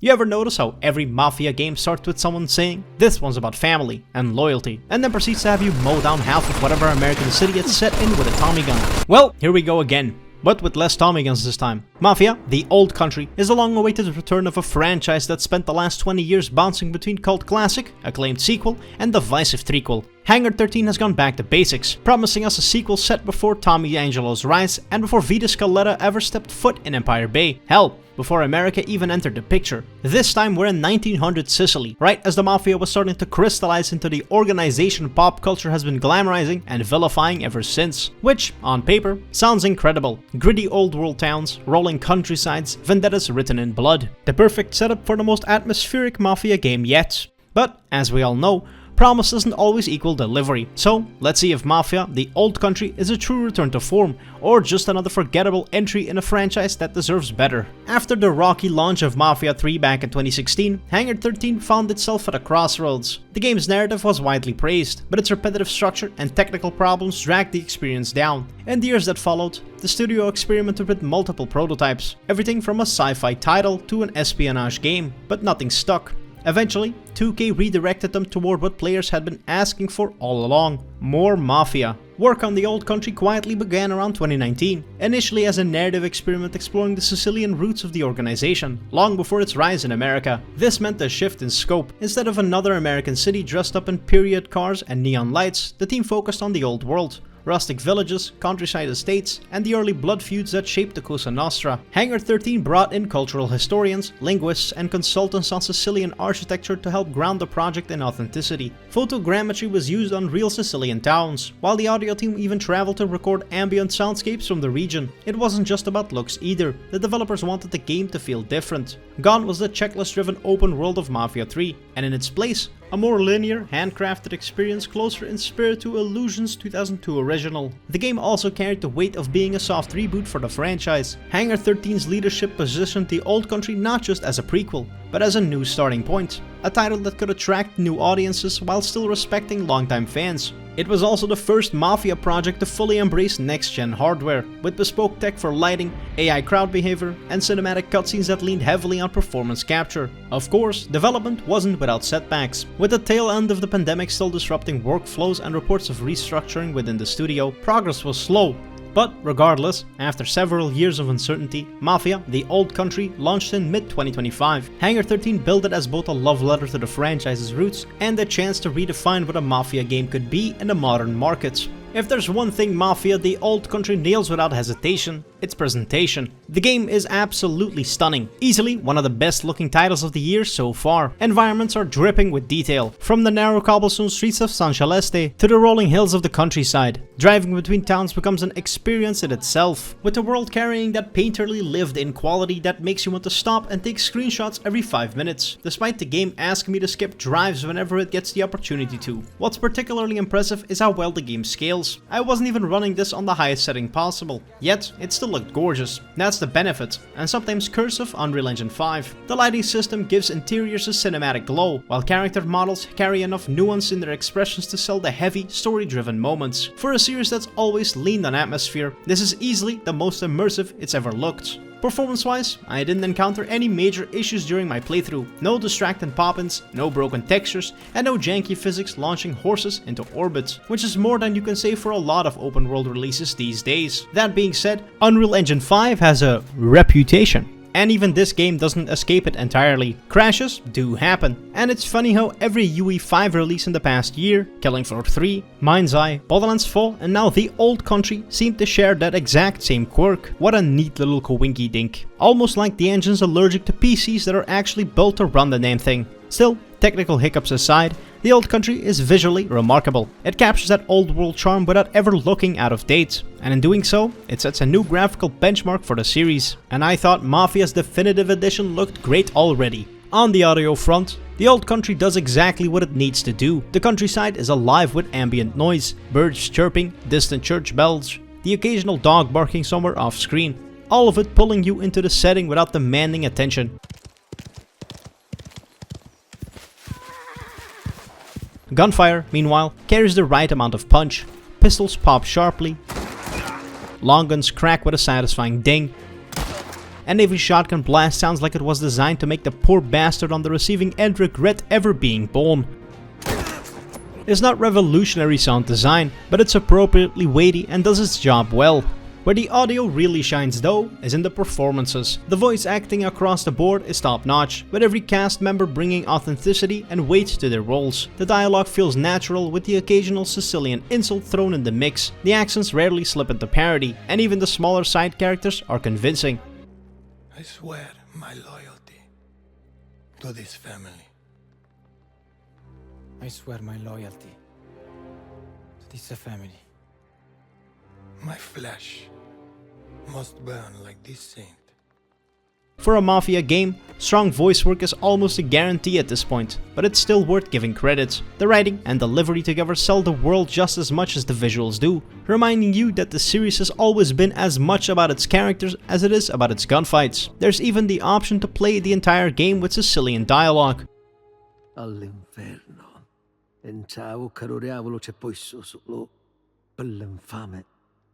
You ever notice how every Mafia game starts with someone saying, "This one's about family and loyalty," and then proceeds to have you mow down half of whatever American city it's set in with a Tommy gun? Well, here we go again, but with less Tommy guns this time. Mafia, the Old Country, is a long-awaited return of a franchise that spent the last 20 years bouncing between cult classic, acclaimed sequel, and divisive threequel. Hangar 13 has gone back to basics, promising us a sequel set before Tommy Angelo's rise and before Vita Scaletta ever stepped foot in Empire Bay. Hell, before America even entered the picture. This time we're in 1900 Sicily, right as the Mafia was starting to crystallize into the organization pop culture has been glamorizing and vilifying ever since. Which, on paper, sounds incredible. Gritty old world towns, rolling countrysides, vendettas written in blood. The perfect setup for the most atmospheric Mafia game yet. But, as we all know, promise doesn't always equal delivery, so let's see if Mafia, the Old Country, is a true return to form, or just another forgettable entry in a franchise that deserves better. After the rocky launch of Mafia 3 back in 2016, Hangar 13 found itself at a crossroads. The game's narrative was widely praised, but its repetitive structure and technical problems dragged the experience down. In the years that followed, the studio experimented with multiple prototypes, everything from a sci-fi title to an espionage game, but nothing stuck. Eventually, 2K redirected them toward what players had been asking for all along: more Mafia. Work on the Old Country quietly began around 2019, initially as a narrative experiment exploring the Sicilian roots of the organization, long before its rise in America. This meant a shift in scope. Instead of another American city dressed up in period cars and neon lights, the team focused on the old world. Rustic villages, countryside estates, and the early blood feuds that shaped the Cosa Nostra. Hangar 13 brought in cultural historians, linguists, and consultants on Sicilian architecture to help ground the project in authenticity. Photogrammetry was used on real Sicilian towns, while the audio team even traveled to record ambient soundscapes from the region. It wasn't just about looks either, the developers wanted the game to feel different. Gone was the checklist-driven open world of Mafia 3, and in its place, a more linear, handcrafted experience closer in spirit to Illusion's 2002 original. The game also carried the weight of being a soft reboot for the franchise. Hangar 13's leadership positioned the Old Country not just as a prequel, but as a new starting point. A title that could attract new audiences while still respecting longtime fans. It was also the first Mafia project to fully embrace next-gen hardware, with bespoke tech for lighting, AI crowd behavior, and cinematic cutscenes that leaned heavily on performance capture. Of course, development wasn't without setbacks, with the tail end of the pandemic still disrupting workflows and reports of restructuring within the studio. Progress was slow. But regardless, after several years of uncertainty, Mafia, the Old Country, launched in mid-2025. Hangar 13 billed it as both a love letter to the franchise's roots and a chance to redefine what a Mafia game could be in the modern market. If there's one thing Mafia, the Old Country nails without hesitation, it's presentation. The game is absolutely stunning, easily one of the best looking titles of the year so far. Environments are dripping with detail, from the narrow cobblestone streets of San Celeste to the rolling hills of the countryside. Driving between towns becomes an experience in itself, with the world carrying that painterly lived-in quality that makes you want to stop and take screenshots every 5 minutes, despite the game asking me to skip drives whenever it gets the opportunity to. What's particularly impressive is how well the game scales. I wasn't even running this on the highest setting possible, yet it still looked gorgeous. That's the benefit, and sometimes curse of Unreal Engine 5. The lighting system gives interiors a cinematic glow, while character models carry enough nuance in their expressions to sell the heavy, story-driven moments. For a series that's always leaned on atmosphere, this is easily the most immersive it's ever looked. Performance-wise, I didn't encounter any major issues during my playthrough. No distracting pop-ins, no broken textures, and no janky physics launching horses into orbit, which is more than you can say for a lot of open-world releases these days. That being said, Unreal Engine 5 has a reputation. And even this game doesn't escape it entirely. Crashes do happen, and it's funny how every UE5 release in the past year, Killing Floor 3, Mind's Eye, Borderlands 4, and now the Old Country seem to share that exact same quirk. What a neat little coinky dink. Almost like the engine's allergic to PCs that are actually built to run the damn thing. Still, technical hiccups aside, the Old Country is visually remarkable. It captures that old world charm without ever looking out of date, and in doing so, it sets a new graphical benchmark for the series. And I thought Mafia's definitive edition looked great already. On the audio front, the Old Country does exactly what it needs to do. The countryside is alive with ambient noise, birds chirping, distant church bells, the occasional dog barking somewhere off screen, all of it pulling you into the setting without demanding attention. Gunfire, meanwhile, carries the right amount of punch. Pistols pop sharply, long guns crack with a satisfying ding, and every shotgun blast sounds like it was designed to make the poor bastard on the receiving end regret ever being born. It's not revolutionary sound design, but it's appropriately weighty and does its job well. Where the audio really shines though is in the performances. The voice acting across the board is top notch, with every cast member bringing authenticity and weight to their roles. The dialogue feels natural with the occasional Sicilian insult thrown in the mix. The accents rarely slip into parody, and even the smaller side characters are convincing. I swear my loyalty to this family. I swear my loyalty to this family. My flesh must burn like this saint. For a Mafia game, strong voice work is almost a guarantee at this point, but it's still worth giving credit. The writing and delivery together sell the world just as much as the visuals do, reminding you that the series has always been as much about its characters as it is about its gunfights. There's even the option to play the entire game with Sicilian dialogue. All'inferno. In ciao caro diavolo c'è poi solo per l'infame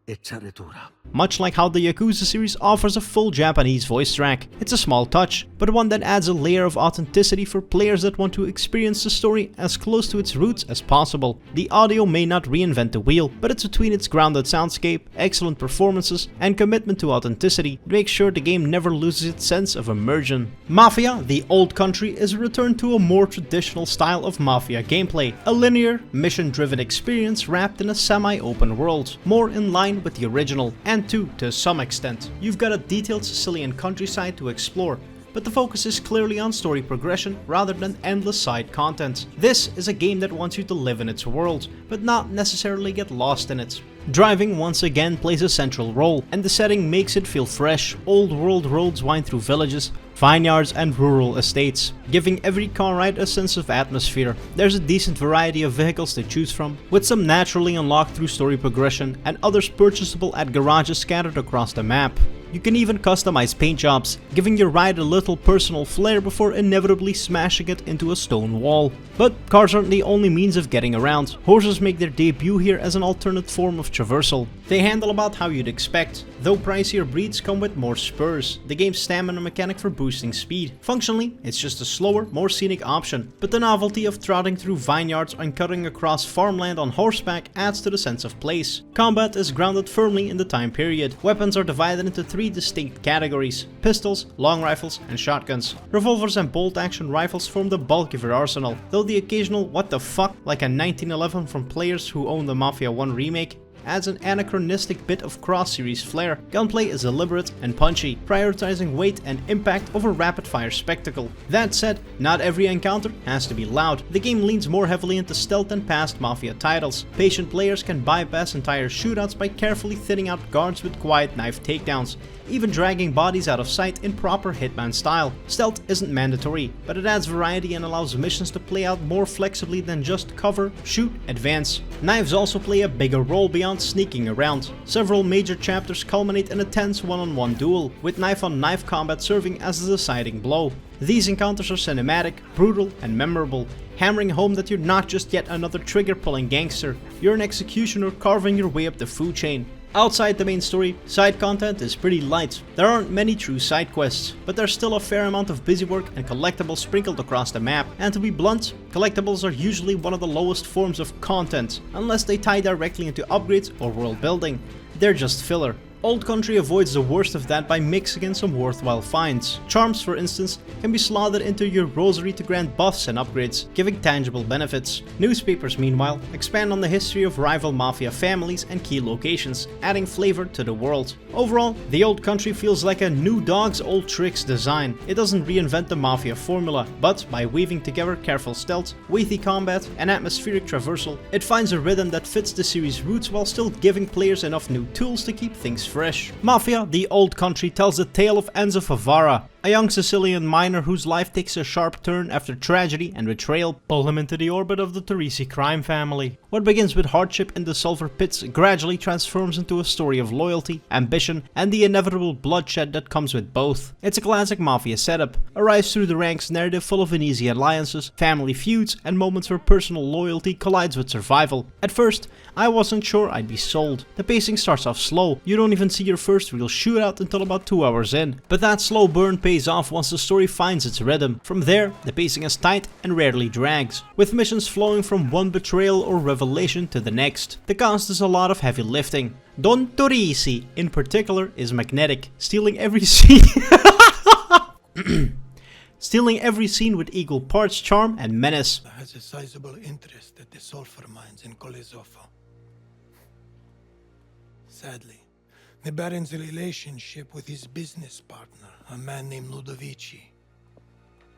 e c'arretura. Much like how the Yakuza series offers a full Japanese voice track. It's a small touch, but one that adds a layer of authenticity for players that want to experience the story as close to its roots as possible. The audio may not reinvent the wheel, but it's between its grounded soundscape, excellent performances, and commitment to authenticity to make sure the game never loses its sense of immersion. Mafia, the Old Country, is a return to a more traditional style of Mafia gameplay, a linear, mission-driven experience wrapped in a semi-open world, more in line with the original, and to some extent. You've got a detailed Sicilian countryside to explore, but the focus is clearly on story progression rather than endless side content. This is a game that wants you to live in its world, but not necessarily get lost in it. Driving once again plays a central role, and the setting makes it feel fresh. Old world roads wind through villages, vineyards and rural estates, giving every car ride a sense of atmosphere. There's a decent variety of vehicles to choose from, with some naturally unlocked through story progression and others purchasable at garages scattered across the map. You can even customize paint jobs, giving your ride a little personal flair before inevitably smashing it into a stone wall. But cars aren't the only means of getting around. Horses make their debut here as an alternate form of traversal. They handle about how you'd expect, though pricier breeds come with more spurs, the game's stamina mechanic for boosting speed. Functionally, it's just a slower, more scenic option, but the novelty of trotting through vineyards and cutting across farmland on horseback adds to the sense of place. Combat is grounded firmly in the time period. Weapons are divided into three distinct categories: pistols, long rifles, and shotguns. Revolvers and bolt-action rifles form the bulk of your arsenal, though the occasional what the fuck like a 1911 from players who own the Mafia 1 remake adds an anachronistic bit of cross-series flair. Gunplay is deliberate and punchy, prioritizing weight and impact over rapid-fire spectacle. That said, not every encounter has to be loud. The game leans more heavily into stealth than past Mafia titles. Patient players can bypass entire shootouts by carefully thinning out guards with quiet knife takedowns, even dragging bodies out of sight in proper Hitman style. Stealth isn't mandatory, but it adds variety and allows missions to play out more flexibly than just cover, shoot, advance. Knives also play a bigger role beyond sneaking around. Several major chapters culminate in a tense one-on-one duel, with knife-on-knife combat serving as the deciding blow. These encounters are cinematic, brutal, and memorable, hammering home that you're not just yet another trigger-pulling gangster, you're an executioner carving your way up the food chain. Outside the main story, side content is pretty light. There aren't many true side quests, but there's still a fair amount of busy work and collectibles sprinkled across the map. And to be blunt, collectibles are usually one of the lowest forms of content, unless they tie directly into upgrades or world building. They're just filler. Old Country avoids the worst of that by mixing in some worthwhile finds. Charms, for instance, can be slotted into your rosary to grant buffs and upgrades, giving tangible benefits. Newspapers, meanwhile, expand on the history of rival Mafia families and key locations, adding flavor to the world. Overall, the Old Country feels like a new dog's old tricks design. It doesn't reinvent the Mafia formula, but by weaving together careful stealth, weighty combat, and atmospheric traversal, it finds a rhythm that fits the series' roots while still giving players enough new tools to keep things fresh. Mafia, the Old Country tells the tale of Enzo Favara, A young Sicilian miner whose life takes a sharp turn after tragedy and betrayal pull him into the orbit of the Teresi crime family. What begins with hardship in the sulfur pits gradually transforms into a story of loyalty, ambition, and the inevitable bloodshed that comes with both. It's a classic Mafia setup, a rise through the ranks narrative full of uneasy alliances, family feuds, and moments where personal loyalty collides with survival. At first, I wasn't sure I'd be sold. The pacing starts off slow, you don't even see your first real shootout until about 2 hours in. But that slow burn pays off once the story finds its rhythm. From there, the pacing is tight and rarely drags, with missions flowing from one betrayal or revelation to the next. The cast does a lot of heavy lifting. Don Teresi, in particular, is magnetic, stealing every scene with equal parts charm and menace. Has a sizable interest at the sulfur mines in Colesofo. Sadly, the Baron's relationship with his business partner, a man named Ludovici,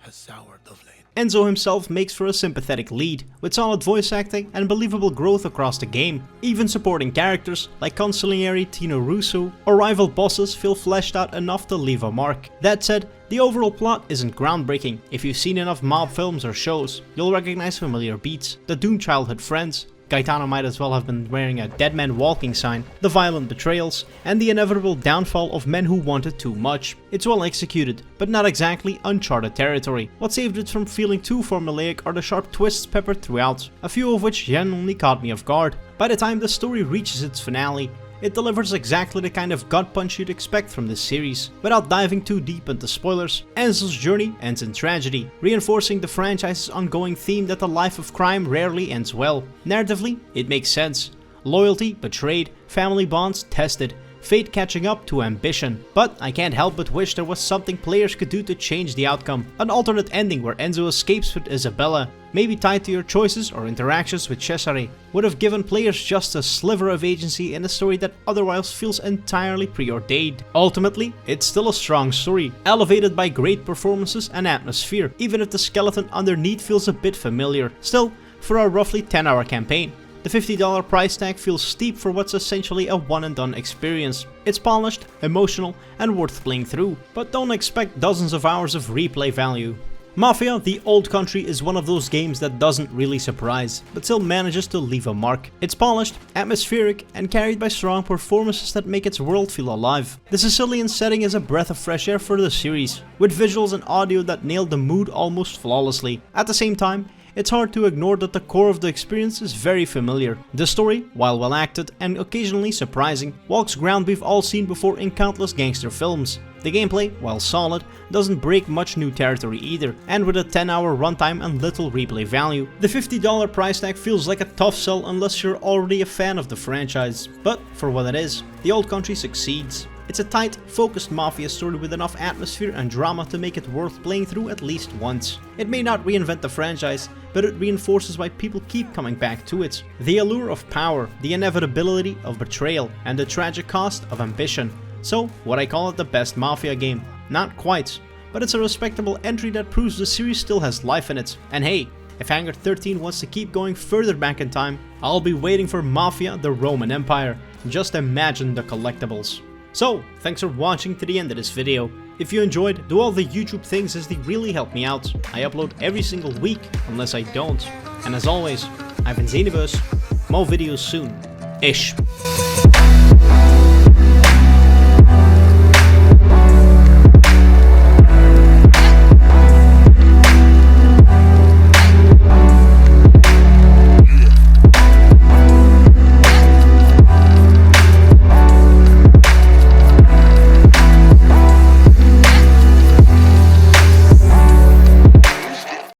has soured of late. Enzo himself makes for a sympathetic lead, with solid voice acting and believable growth across the game. Even supporting characters like Consigliere Tino Russo or rival bosses feel fleshed out enough to leave a mark. That said, the overall plot isn't groundbreaking. If you've seen enough mob films or shows, you'll recognize familiar beats, the doomed childhood friends, Gaetano might as well have been wearing a dead man walking sign, the violent betrayals, and the inevitable downfall of men who wanted too much. It's well executed, but not exactly uncharted territory. What saved it from feeling too formulaic are the sharp twists peppered throughout, a few of which genuinely caught me off guard. By the time the story reaches its finale, it delivers exactly the kind of gut punch you'd expect from this series. Without diving too deep into spoilers, Enzo's journey ends in tragedy, reinforcing the franchise's ongoing theme that the life of crime rarely ends well. Narratively, it makes sense. Loyalty betrayed, family bonds tested, fate catching up to ambition. But I can't help but wish there was something players could do to change the outcome. An alternate ending where Enzo escapes with Isabella, maybe tied to your choices or interactions with Cesare, would have given players just a sliver of agency in a story that otherwise feels entirely preordained. Ultimately, it's still a strong story, elevated by great performances and atmosphere, even if the skeleton underneath feels a bit familiar. Still, for a roughly 10-hour campaign, the $50 price tag feels steep for what's essentially a one-and-done experience. It's polished, emotional, and worth playing through, but don't expect dozens of hours of replay value. Mafia: The Old Country is one of those games that doesn't really surprise, but still manages to leave a mark. It's polished, atmospheric, and carried by strong performances that make its world feel alive. The Sicilian setting is a breath of fresh air for the series, with visuals and audio that nailed the mood almost flawlessly. At the same time, it's hard to ignore that the core of the experience is very familiar. The story, while well acted and occasionally surprising, walks ground we've all seen before in countless gangster films. The gameplay, while solid, doesn't break much new territory either, and with a 10-hour runtime and little replay value, the $50 price tag feels like a tough sell unless you're already a fan of the franchise. But for what it is, The Old Country succeeds. It's a tight, focused Mafia story with enough atmosphere and drama to make it worth playing through at least once. It may not reinvent the franchise, but it reinforces why people keep coming back to it. The allure of power, the inevitability of betrayal, and the tragic cost of ambition. So, would I call it the best Mafia game? Not quite, but it's a respectable entry that proves the series still has life in it. And hey, if Hangar 13 wants to keep going further back in time, I'll be waiting for Mafia: The Roman Empire. Just imagine the collectibles. So, thanks for watching to the end of this video. If you enjoyed, do all the YouTube things as they really help me out. I upload every single week, unless I don't. And as always, I've been Zanyverse. More videos soon. Ish.